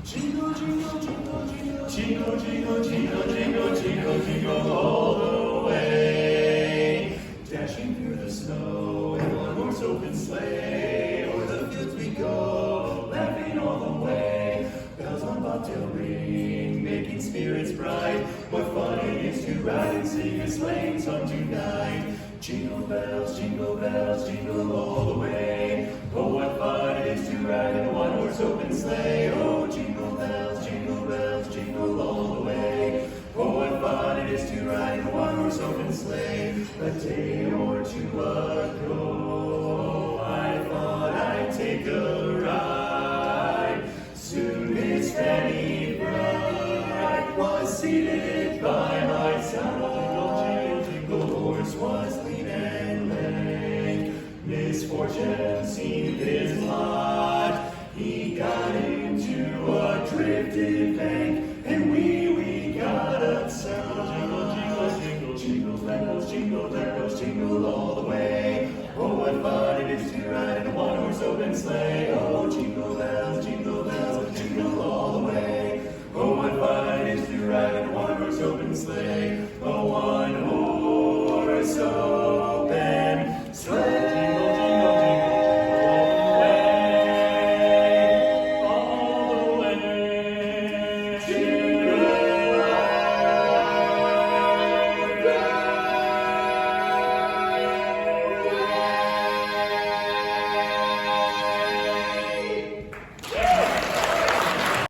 Jingle, jingle, jingle, jingle, jingle, jingle, jingle, jingle, jingle, jingle all the way. Dashing through the snow in one horse open sleigh, o'er the fields we go, laughing all the way. Bells on bobtail ring, making spirits bright. What fun it is to ride and sing a sleighing song tonight. Jingle bells, jingle all the way. Oh, what fun it is to ride in a one-horse open sleigh. Oh, jingle bells, jingle all the way. Oh, what fun it is to ride in a one-horse open sleigh. A day or two ago, I thought I'd take a ride. Soon Miss Fanny Bright was seated by my side. The horse was lean and lank. Misfortune seemed his lot. He got into a drifted bank, and we got upside. Jingle bells, jingle all the way. Oh, what fun it is to ride in a one-horse open sleigh.